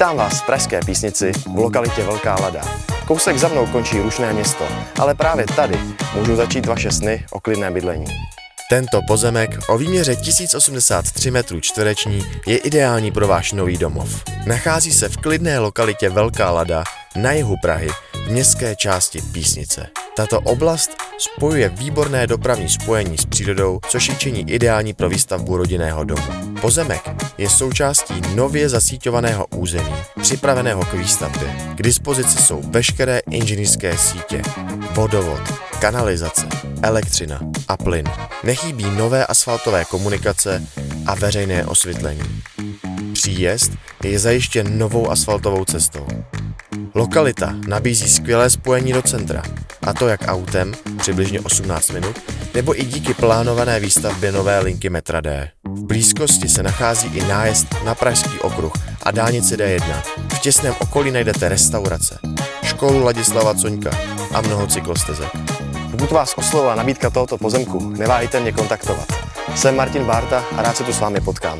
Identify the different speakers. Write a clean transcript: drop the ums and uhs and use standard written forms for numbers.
Speaker 1: Vítám vás v pražské Písnici v lokalitě Velká Lada. Kousek za mnou končí rušné město, ale právě tady můžou začít vaše sny o klidném bydlení. Tento pozemek o výměře 1083 m2 je ideální pro váš nový domov. Nachází se v klidné lokalitě Velká Lada na jihu Prahy v městské části Písnice. Tato oblast spojuje výborné dopravní spojení s přírodou, což ji činí ideální pro výstavbu rodinného domu. Pozemek je součástí nově zasíťovaného území, připraveného k výstavbě. K dispozici jsou veškeré inženýrské sítě, vodovod, kanalizace, elektřina a plyn. Nechybí nové asfaltové komunikace a veřejné osvětlení. Příjezd je zajištěn novou asfaltovou cestou. Lokalita nabízí skvělé spojení do centra, a to jak autem, přibližně 18 minut, nebo i díky plánované výstavbě nové linky metra D. V blízkosti se nachází i nájezd na Pražský okruh a dálnici D1. V těsném okolí najdete restaurace, školu Ladislava Coňka a mnoho cyklostezek. Pokud vás oslovila nabídka tohoto pozemku, neváhejte mě kontaktovat. Jsem Martin Bárta a rád se tu s vámi potkám.